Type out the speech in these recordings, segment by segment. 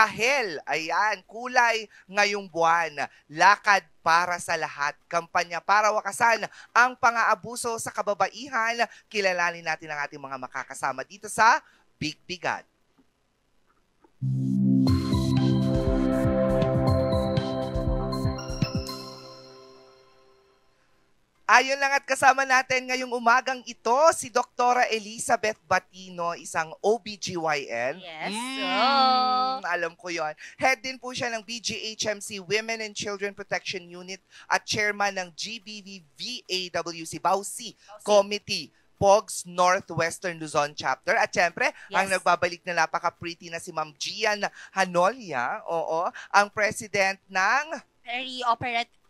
Kahel, ayan, kulay ngayong buwan. Lakad para sa lahat. Kampanya para wakasan ang pang-aabuso sa kababaihan. Kilalanin natin ang ating mga makakasama dito sa Big Bigat. Ayon lang at kasama natin ngayong umagang ito si Dr. Elizabeth Batino, isang OBGYN. Yes. Alam ko yon. Head din po siya ng BGHMC Women and Children Protection Unit at chairman ng GBV VAWC Bausi Committee. POGS Northwestern Luzon Chapter. At syempre, ang nagbabalik na napaka-pretty na si Ma'am Gian Hanolia, ang president ng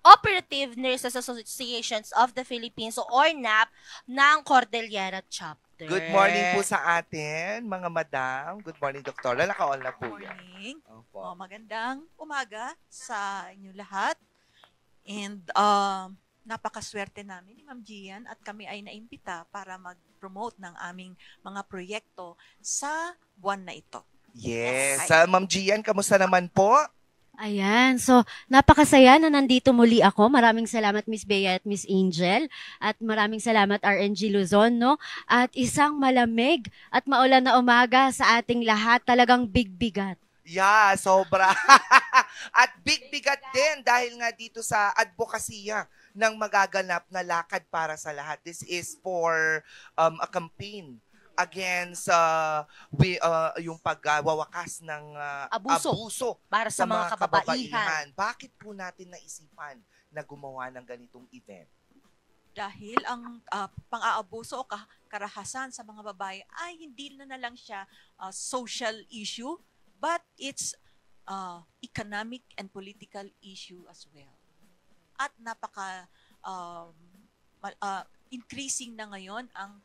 Operative Nurses Associations of the Philippines o ORNAP ng Cordillera Chapter. Good morning po sa atin, mga madam. Good morning, Doktora. Naka-on na po yan. Good morning. Magandang umaga sa inyo lahat. And napakaswerte namin ni Ma'am Gian at kami ay naimbita para mag-promote ng aming mga proyekto sa buwan na ito. Yes. Ma'am Gian, kamusta naman po? Ayan, so napakasaya na nandito muli ako. Maraming salamat Miss Bea at Miss Angel at maraming salamat RNG Luzon, no? At isang malamig at maulan na umaga sa ating lahat, talagang big bigat. Yeah, sobra. At big bigat din dahil nga dito sa advokasya ng magaganap na lakad para sa lahat. This is for a campaign against yung pagwawakas ng abuso para sa mga kababaihan. Bakit po natin naisipan na gumawa ng ganitong event? Dahil ang pang-aabuso o karahasan sa mga babae ay hindi na lang siya social issue, but it's economic and political issue as well. At increasing na ngayon ang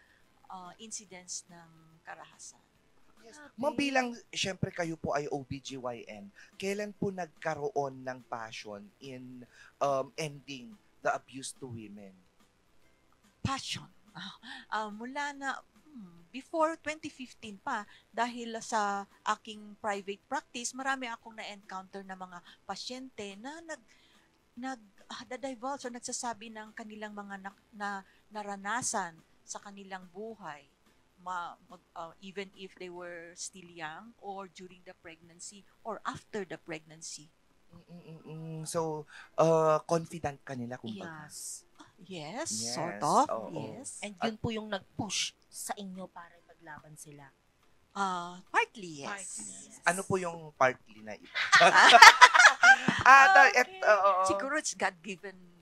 incidents ng karahasan. Yes. Mabilang, syempre kayo po ay OBGYN, kailan po nagkaroon ng passion in ending the abuse to women? Passion? Mula na before 2015 pa, dahil sa aking private practice, marami akong na-encounter na mga pasyente na nag-divulge o nagsasabi ng kanilang mga naranasan sa kanilang buhay, even if they were still young or during the pregnancy or after the pregnancy. So, confident kanila kumbaga. Yes, sort of. Yes. And yun po yung nag-push sa inyo para ipaglaban sila. Partly, yes. Ano po yung partly na iba? Siguro it's God-given.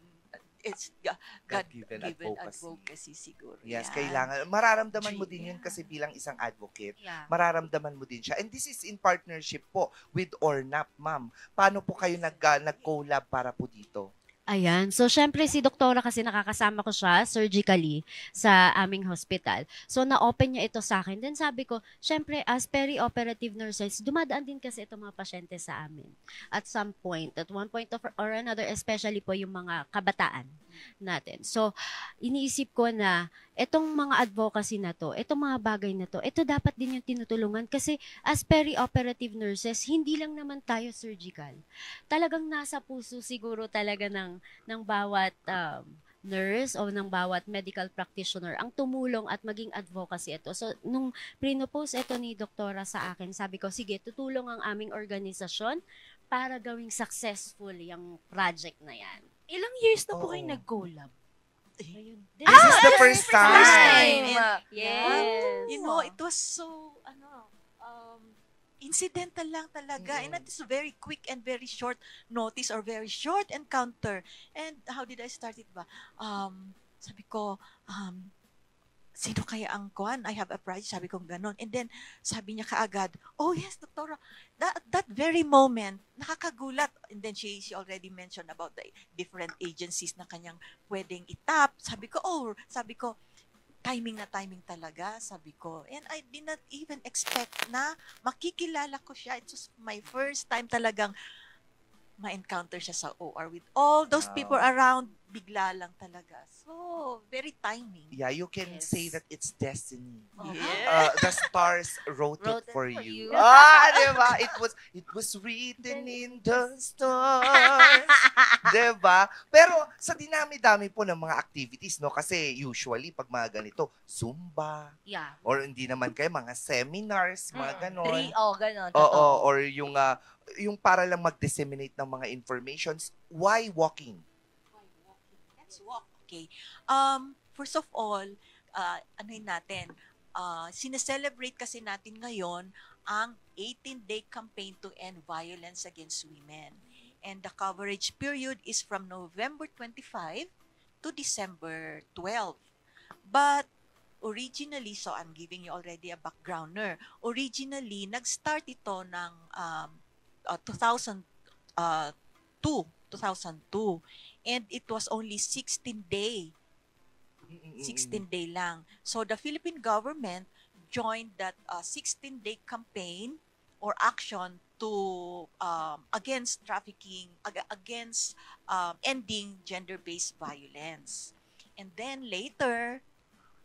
It's God-given advocacy siguro. Yes, kailangan. Mararamdaman mo din yun kasi bilang isang advocate. Yeah. Mararamdaman mo din siya. And this is in partnership po with ORNAP, ma'am. Paano po kayo nag-collab para po dito? Ayan. So, syempre si doktora kasi nakakasama ko siya surgically sa aming hospital. So, na-open niya ito sa akin. Then sabi ko, syempre as peri-operative nurses, dumadaan din kasi itong mga pasyente sa amin. At some point, at one point or another, especially po yung mga kabataan natin. So, iniisip ko na itong mga advocacy na to, itong mga bagay na to, ito dapat din yung tinutulungan kasi as peri-operative nurses, hindi lang naman tayo surgical. Talagang nasa puso siguro talaga ng bawat nurse o ng bawat medical practitioner ang tumulong at maging advocacy ito. So, nung pinopose ito ni doktora sa akin, sabi ko, sige, tutulong ang aming organisasyon para gawing successful yung project na yan. Ilang years na po kayo nag-collab? This is the first time. Yes. You know, it was so, incidental lang talaga. And it's very quick and very short notice or very short encounter. And how did I start it ba? Sabi ko, sino kaya ang kuan? I have a project. Sabi ko ganon. And then, sabi niya kaagad, oh yes, doktora, that very moment, nakakagulat. And then she already mentioned about the different agencies na kanyang pwedeng itap. Sabi ko, timing na timing talaga, sabi ko. And I did not even expect na makikilala ko siya. It was my first time talagang ma-encounter siya sa OR with all those people around bigla lang talaga. So, very timing. Yeah, you can Yes. say that it's destiny. Yeah. The stars wrote it Wrote it for for you. you. Diba? It was written in the stars. Diba? Pero sa dinami-dami po ng mga activities, no? Kasi usually, pag mga ganito, Zumba, Yeah. or hindi naman kayo, mga seminars, mga ganon. Ganon. Oo, Totoo. or yung para lang mag-disseminate ng mga informations. Why walking? Let's walk. Okay. First of all, anuhin natin, sineselebrate kasi natin ngayon ang 18-day campaign to end violence against women. And the coverage period is from November 25 to December 12. But originally, so I'm giving you already a backgrounder. Originally, nag-start ito ng 2002. And it was only 16 day lang. So the Philippine government joined that 16-day campaign or action to against trafficking, against ending gender-based violence. And then later,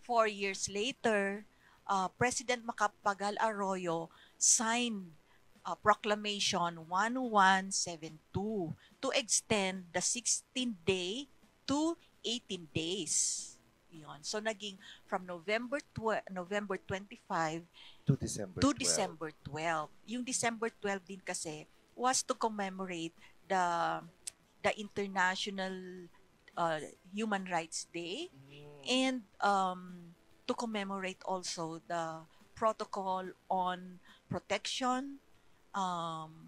4 years later, President Macapagal Arroyo signed Proclamation 1172 to extend the 16-day to 18 days. Yun. So naging from November 25 To December to 12. December 12. Yung December 12 din kasi was to commemorate the International Human Rights Day and to commemorate also the protocol on protection,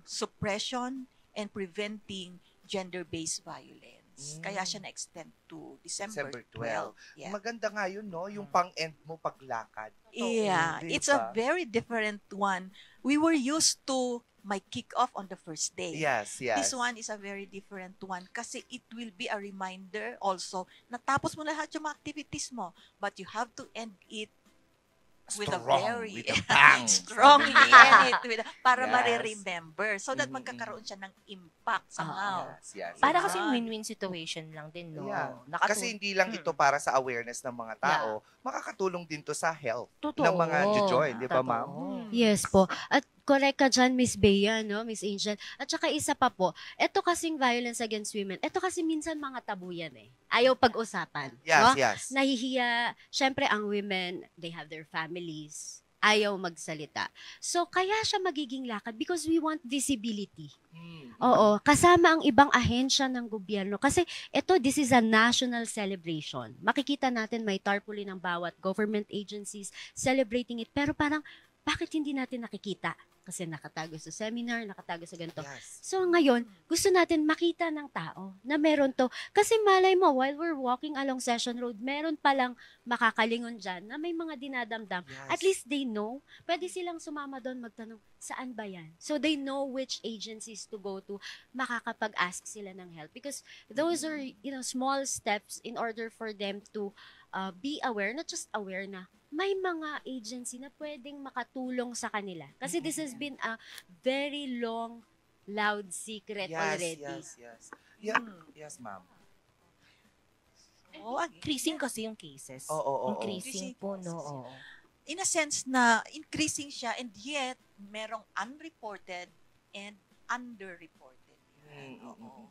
suppression, and preventing gender-based violence. Kaya siya na-extend to December 12. Yeah. Maganda nga yun, no? Yung pang-end mo paglakad. Yeah, Diba? it's a very different one. We were used to my kick-off on the first day. Yes. This one is a very different one kasi it will be a reminder also na tapos mo lahat yung mga activities mo, but you have to end it with a very with a bang. strongly end it para Yes. mare-remember so that magkakaroon siya ng impact somehow. Yes. Para Diba? kasi win-win situation lang din, no? Yeah. Nakatu- Kasi hindi lang ito para sa awareness ng mga tao, makakatulong din to sa health ng mga jojoy, di ba, ma'am? Totoo. Yes po. At correct ka dyan, Miss Bea, no? Miss Angel. At saka isa pa po, eto kasing violence against women, eto kasi minsan mga tabu yan eh. Ayaw pag-usapan. no? Yes. Nahihiya, syempre ang women, they have their families. Ayaw magsalita. So, kaya siya magiging lakad because we want visibility. Oo, kasama ang ibang ahensya ng gobyerno. Kasi this is a national celebration. Makikita natin may tarpaulin ng bawat government agencies celebrating it. Pero parang, bakit hindi natin nakikita? Kasi nakatago sa seminar, nakatago sa ganito. Yes. So ngayon, gusto natin makita ng tao na meron to. Kasi malay mo, while we're walking along Session Road, meron palang makakalingon dyan na may mga dinadamdam. Yes. At least they know. Pwede silang sumama doon magtanong, saan ba yan? So they know which agencies to go to. Makakapag-ask sila ng help. Because those are, small steps in order for them to be aware, not just aware na, may mga agency na pwedeng makatulong sa kanila. Kasi this has been a very long, loud secret already. Yes. Yes, ma'am. Increasing kasi yung cases. Oo. Increasing po, no? Oo. In a sense na increasing siya and yet merong unreported and underreported. Oo.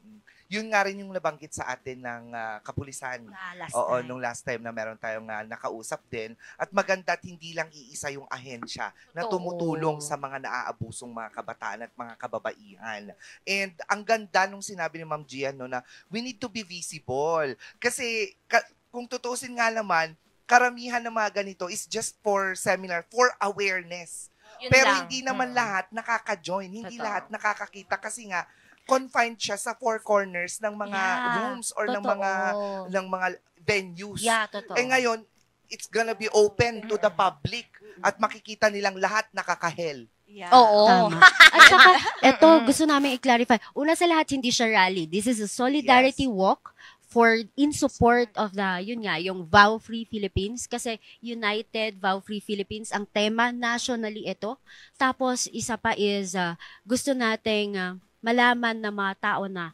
Yun nga rin yung nabanggit sa atin ng kapulisan. Last Oo, time. nung last time na meron tayong nakausap din. At maganda at hindi lang iisa yung ahensya na Totoo. tumutulong sa mga naaabusong mga kabataan at mga kababaihan. And ang ganda nung sinabi ni Ma'am Gian, no, na we need to be visible. Kasi kung tutusin nga naman, karamihan ng mga ganito is just for seminar, for awareness. Yun Pero lang. hindi naman lahat nakaka-join, hindi Totoo. lahat nakakakita kasi nga confined siya sa four corners ng mga Yeah, rooms or ng totoo. mga venues. Yeah, totoo. Eh ngayon, it's gonna be open to the public at makikita nilang lahat nakakahel. Yeah. Oo. Tama. At saka, gusto namin i-clarify. Una sa lahat, hindi siya rally. This is a solidarity walk in support of yung Vow Free Philippines. Kasi United Vow Free Philippines, ang tema nationally ito. Tapos, isa pa is, gusto nating malaman ng mga tao na,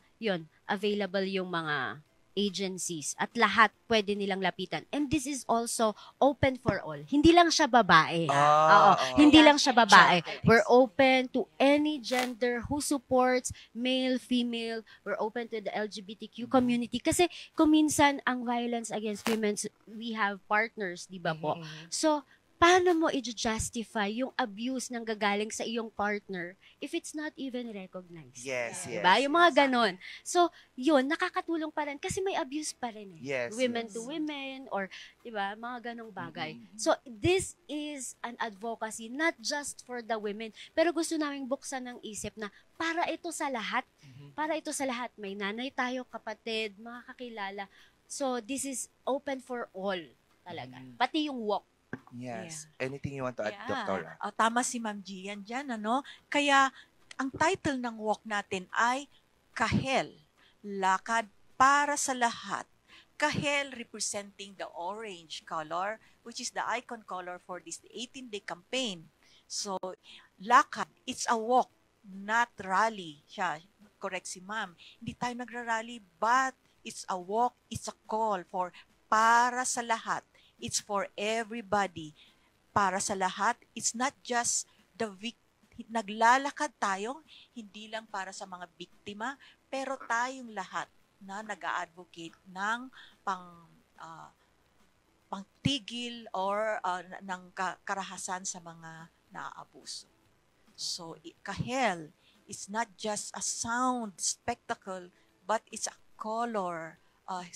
available yung mga agencies at lahat pwede nilang lapitan. And this is also open for all. Hindi lang siya babae. Oo, hindi lang siya babae. We're open to any gender who supports male, female. We're open to the LGBTQ community. Kasi kung minsan ang violence against women, we have partners, di ba po? So, paano mo i-justify yung abuse ng gagaling sa iyong partner if it's not even recognized? Yes, yes. Diba? Yung mga ganon. So, yun, nakakatulong pa rin kasi may abuse pa rin eh. Yes, Women yes. to women or, diba, mga ganong bagay. So, this is an advocacy not just for the women, pero gusto namin buksan ng isip na para ito sa lahat. Para ito sa lahat. May nanay tayo, kapatid, mga kakilala. So, this is open for all talaga. Pati yung walk. Yes. Anything you want to add, Doktora? Tama si Ma'am Gian dyan, ano? Kaya, ang title ng walk natin ay Kahel, Lakad para sa Lahat. Kahel representing the orange color, which is the icon color for this 18-day campaign. So, lakad, it's a walk, not rally. Siya, correct si Ma'am. Hindi tayo nagra-rally, but it's a walk, it's a call for para sa lahat. It's for everybody. Para sa lahat, it's not just the naglalakad tayo, hindi lang para sa mga biktima, pero tayong lahat na nag-a-advocate ng pangtigil or ng karahasan sa mga naaabuso. So, Kahel is not just a sound spectacle, but it's a color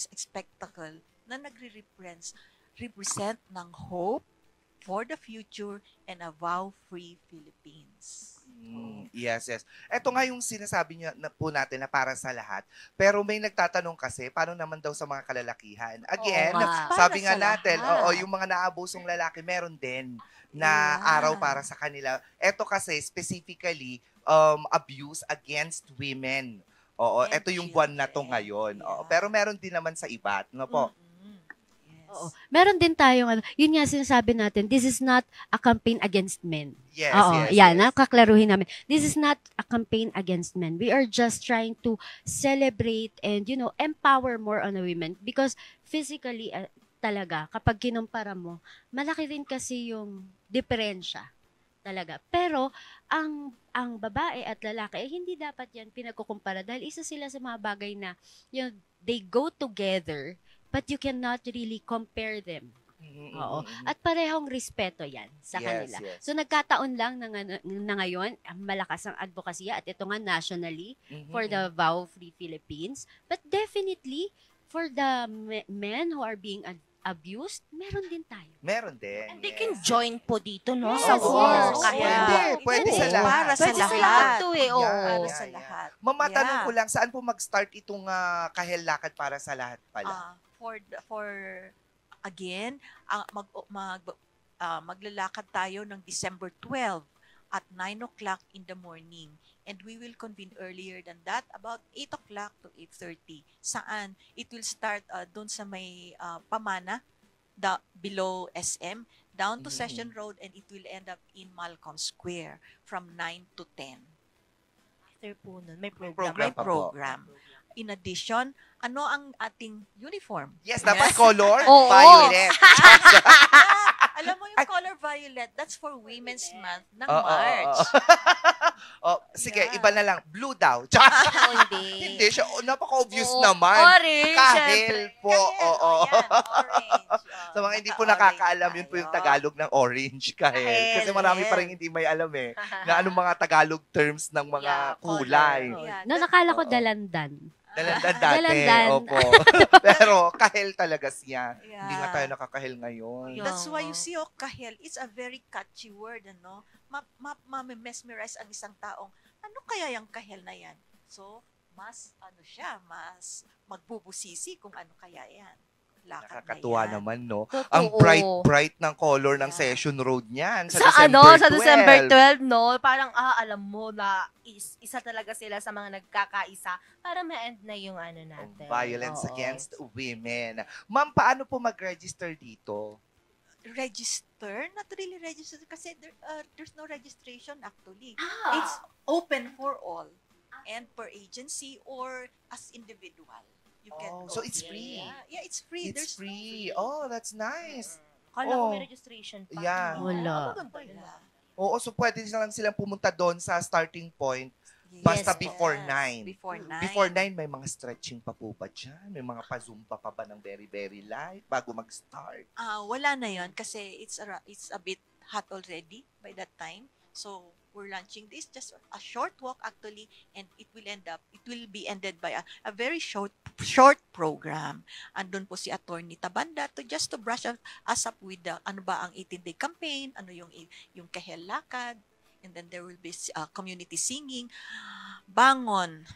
spectacle na represent ng hope for the future and a vow-free Philippines. Yes, yes. Ito nga yung sinasabi niyo na po natin na para sa lahat. Pero may nagtatanong kasi, paano naman daw sa mga kalalakihan? Again, sabi nga natin, yung mga naabusong lalaki, meron din na araw para sa kanila. Ito kasi specifically abuse against women. Ito yung buwan na to ngayon. Pero meron din naman sa iba, no po? Oo. Meron din tayong, yun nga sinasabi natin, this is not a campaign against men. Yes, yan, nakaklaruhin namin. This is not a campaign against men. We are just trying to celebrate and, empower more on the women. Because physically, talaga, kapag kinumpara mo, malaki rin kasi yung diferensya. Talaga. Pero, ang babae at lalaki, hindi dapat yan pinagkukumpara dahil isa sila sa mga bagay na, they go together, but you cannot really compare them. Oo. At parehong respeto yan sa kanila. Yes. So nagkataon lang na ngayon, malakas ang advokasya at ito nga nationally for the vow-free Philippines. But definitely, for the men who are being abused, meron din tayo. Meron din. And they can join po dito, no? Yes, Sa of walk. course. Pwede sa lahat. Para sa Pwede sa lahat. lahat to eh. Para Yeah. sa lahat. Mamatanong ko lang, saan po mag-start itong Kahel Lakad para sa lahat pala? Again, maglalakad tayo ng December 12 at 9 o'clock in the morning. And we will convene earlier than that, about 8 o'clock to 8:30. Saan? It will start doon sa may Pamana, below SM, down to Session Road, and it will end up in Malcolm Square from 9 to 10. After po nun, may Program program. May pa po. program. In addition, ano ang ating uniform? Yes, dapat color, Oo. violet. Alam mo yung color violet, that's for Women's Month ng March. Sige, Yeah. iba na lang. Blue daw. Hindi. Hindi siya. Napaka-obvious Oo, naman. orange, Kahel po. Ayan, orange. Sa mga hindi po Naka-orange nakakaalam, yun po yung tayo. Tagalog ng orange, kahel. Kahel, Kasi marami pa kahel. rin hindi may alam na anong mga Tagalog terms ng mga Yeah, kulay. color. Yeah, No, nakala ko Oo. dalandan. Dalandan dati. Dalandan. Opo. Pero kahel talaga siya. Yeah. Hindi nga tayo nakakahel ngayon. Yeah. That's why you see, kahel, it's a very catchy word, ano? Ma-mesmerize ang isang taong, ano kaya yung kahel na yan? So, mas mas magbubusisi kung ano kaya yan. Lakad Nakakatuwa na yan. naman, no? Totoo. Ang bright ng color ng Yeah. Session Road niyan sa Sa December 12. sa December 12, no? Parang, alam mo na isa talaga sila sa mga nagkakaisa para ma-end na yung natin. Violence Oo. against women. Ma'am, paano po mag-register dito? Register? Not really register kasi there's no registration actually. Ah. It's open for all and per agency or as individual. You can Oh, go. so it's free. Yeah, it's free. It's There's no free. Oh, that's nice. Kala ko Oh. may registration pa. Yeah. Wala. Maganda yan. Oo, so pwede lang silang pumunta doon sa starting point Yes, basta yes. before 9. Before 9. Before 9, may mga stretching pa po ba dyan? May mga pa-zumba pa ba ng very, very light bago mag-start? Wala na yon kasi it's a bit hot already by that time. So we're launching this just a short walk actually, and it will be ended by a very short program. Andun po si Attorney Tabanda to brush us up with the ano ba ang 18-day campaign, ano yung Kahel Lakad, and then there will be community singing. Bangon,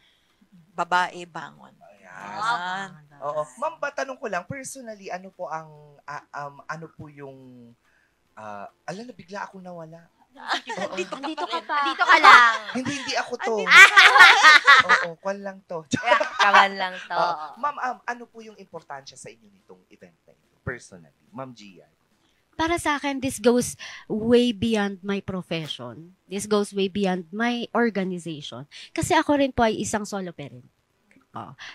babae bangon. Ayan. Yan. Oo. Ma'am, tanong ko lang, personally, ano po ang, ano po yung, bigla ako nawala. Dito Dito ka pa. Dito ka lang. Hindi ako to. Oo, kwan lang to. Kawan lang to. Ma'am, ano po yung importansya sa inyo nitong event na ito? Personally, Ma'am Gia. Para sa akin, this goes way beyond my profession. This goes way beyond my organization. Kasi ako rin po ay isang solo parent.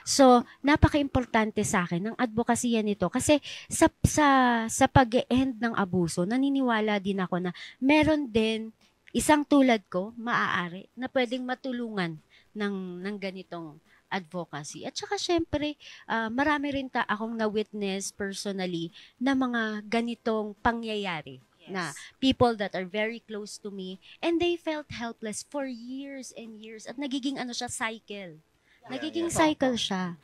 So, napaka-importante sa akin ng advokasya nito kasi sa pag-e-end ng abuso, naniniwala din ako na meron din isang tulad ko, maaari, na pwedeng matulungan ng ganitong advocacy. At saka syempre, marami rin akong na-witness personally na mga ganitong pangyayari. Na people that are very close to me and they felt helpless for years and years at nagiging cycle. Nagiging cycle siya.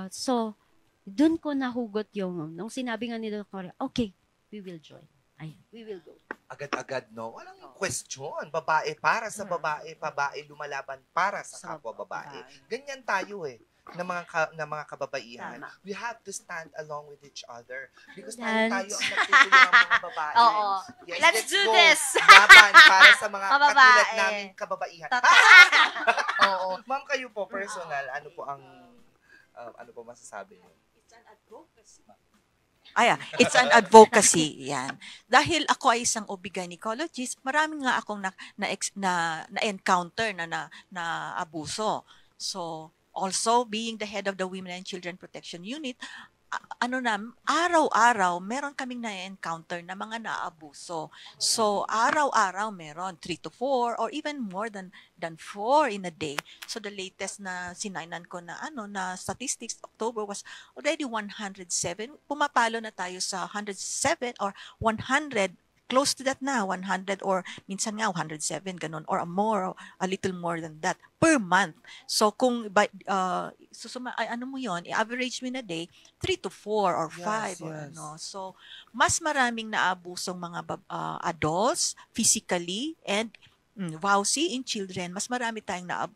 So, dun ko nahugot yung, nung sinabi nga ni Dr. Okay, we will join. We will go. Agad-agad, no? Walang question. Babae para sa babae, babae lumalaban para sa kapwa babae. Ganyan tayo ng mga kababaihan. Tama. We have to stand along with each other because Yes. tayo ang nagtutulungan mga babae. Oo. Yes, Let's do go. this. Laban para sa mga Kababae. katulad namin kababaihan. Oo. Ma'am, kayo po, personal, ano po ang, ano po masasabi niyo? It's an advocacy. It's an advocacy. Yan. Dahil ako ay isang OB-gynecologist, marami nga akong na-encounter na abuso. So, also being the head of the Women and Children Protection Unit, araw-araw meron kaming na-encounter na mga naabuso. So, araw-araw meron 3 to 4 or even more than 4 in a day. So, the latest na sinainan ko na statistics, October was already 107. Pumapalo na tayo sa 107 or 100, close to that na, 100 or minsan nga 107, ganun, or more, a little more than that, per month. So, kung, mo yun, i-average mo in a day, 3 to 4 or 5. Yes. So, mas maraming naabusong mga adults, physically, and in children, mas marami tayong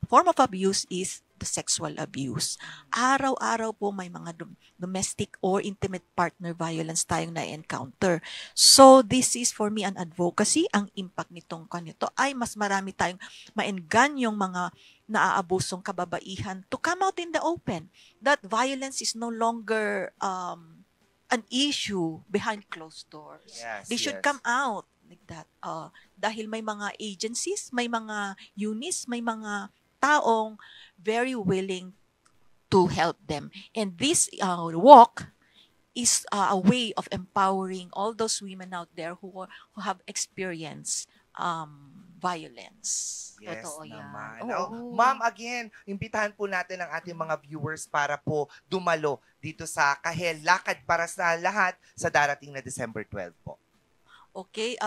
form of abuse is the sexual abuse. Araw-araw po may mga domestic or intimate partner violence tayong na-encounter. So, this is for me an advocacy. Ang impact nitong kanito ay mas marami tayong ma-enggan yung mga naaabusong kababaihan to come out in the open. That violence is no longer an issue behind closed doors. Yes, They should come out like that. Dahil may mga agencies, may mga units, may mga taong very willing to help them. And this walk is a way of empowering all those women out there who have experienced violence. Yes Totoo yan. naman. Oo. Ma'am, again, imbitahan po natin ang ating mga viewers para po dumalo dito sa Kahel Lakad para sa lahat sa darating na December 12 po. Okay,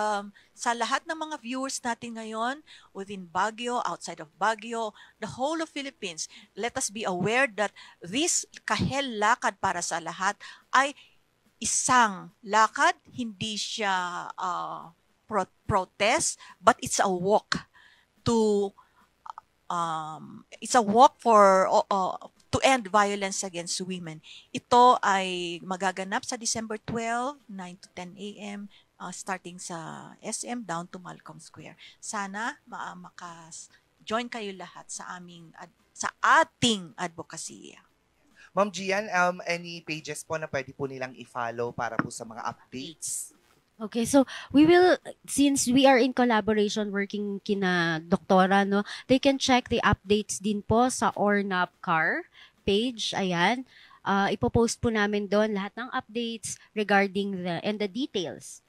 sa lahat ng mga viewers natin ngayon, within Baguio, outside of Baguio, the whole of Philippines, let us be aware that this Kahel Lakad para sa lahat ay isang lakad, hindi siya protest, but it's a walk to for to end violence against women. Ito ay magaganap sa December 12, 9 to 10 a.m. Starting sa SM down to Malcolm Square. Sana maka-join kayo lahat sa ating advocacy. Ma'am Gian, any pages po na pwede po nilang i-follow para po sa mga updates? Okay, so we will, since we are in collaboration working kina doktora, no, they can check the updates din po sa Ornap Car page, ayan. Ipopost po namin doon lahat ng updates regarding the details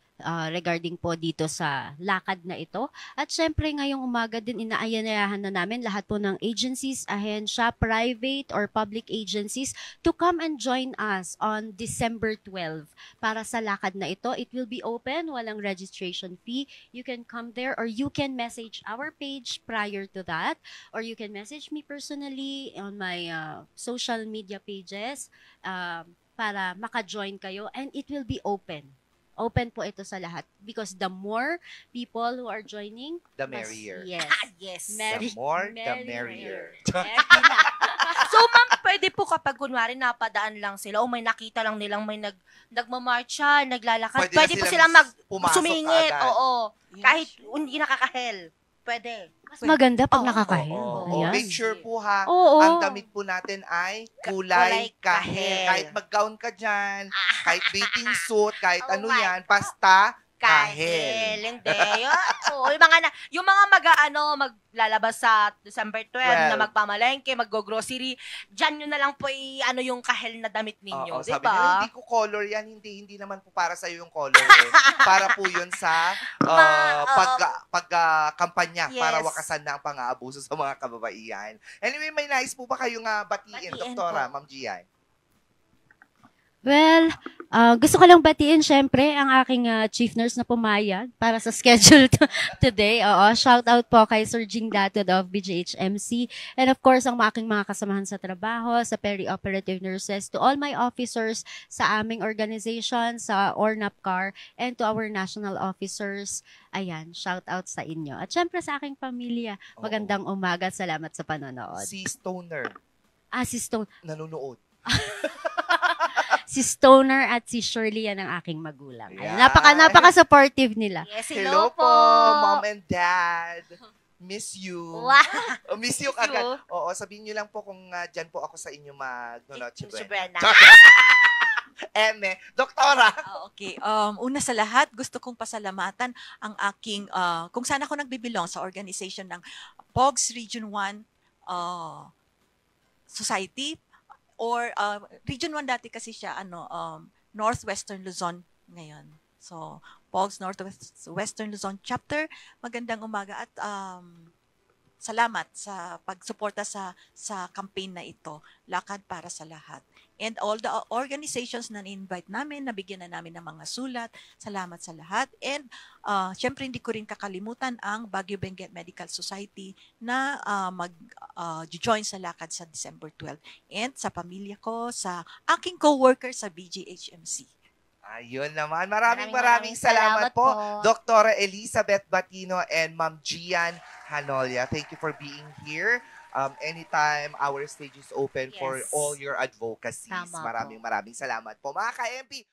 regarding po dito sa lakad na ito. At syempre ngayong umaga din inaayanayahan na namin lahat po ng agencies, ahensya, private or public agencies to come and join us on December 12 para sa lakad na ito. It will be open, walang registration fee. You can come there or you can message our page prior to that, or you can message me personally on my social media pages para maka-join kayo, and it will be open. Open po ito sa lahat because the more people who are joining, The mas- merrier. Yes. Yes. The more, the merrier. So, ma'am, pwede po kapag kunwari napadaan lang sila o may nakita lang nilang may nagmamarcha, naglalakad, pwede po silang pumasok sumingit. agad. Oo. Yes. Kahit hindi nakakahel. Pwede. Mas maganda pag Oo, nakakahil. Oo. Ayan. Make sure po ha, Oo. ang damit po natin ay kulay kulay kahel. kahel. Kahit mag-gown ka dyan, kahit bathing suit, kahit Oh ano my yan, basta kahel. Kahel. Hindi. Oo, yung mga maglalabas sa December 12 na magpamalengke, mag-grocery, dyan nyo na lang po yung kahel na damit ninyo. Oo, Di sabi nila, ba? hindi ko color yan. Hindi naman po para sa'yo yung color. Eh. Para po yun sa pagkampanya para Yes. wakasan na ang pang-aabuso sa mga kababaihan. Anyway, may nais po ba kayong batiin, Batiin Doktora, po. Ma'am Gian? Well, gusto ko lang batiin syempre ang aking chief nurse na pumayag para sa schedule today. Oo, shout out po kay Sir Jing Datod of BGHMC, and of course ang aking mga kasamahan sa trabaho, sa peri-operative nurses, to all my officers sa aming organization, sa ORNAPCAR, and to our national officers. Ayan, shout out sa inyo. At syempre sa aking pamilya, magandang umaga, salamat sa panonood. Si Stoner, Si Stone, nanonood. si Stoner at si Shirley yan ang aking magulang. Ayan, Yan. napaka-supportive nila. Yes, Hello po, Mom and Dad. Miss you. Wow. Miss you Miss agad. you. Oo, sabihin nyo lang po kung dyan po ako sa inyo mag-noche Si buena. Brenna. Eme, Doktora. Okay. Una sa lahat, gusto kong pasalamatan ang aking, kung saan ako nagbibilong sa organization ng POGS Region 1 Society, or Region 1 dati kasi siya, Northwestern Luzon ngayon. So, POGS Northwestern Luzon Chapter, magandang umaga at salamat sa pagsuporta sa campaign na ito, Lakad para sa Lahat. And all the organizations na invite namin, nabigyan na namin ng mga sulat. Salamat sa lahat. And syempre hindi ko rin kakalimutan ang Baguio Benguet Medical Society na mag-join sa lakad sa December 12. And sa pamilya ko, sa aking co-worker sa BGHMC. Ayun naman. Maraming salamat po, Doktora Elizabeth Batino and Ma'am Gian Hanolia. Thank you for being here. Anytime, our stage is open for Yes. all your advocacies. Tama po. Maraming salamat po. Mga ka-MP,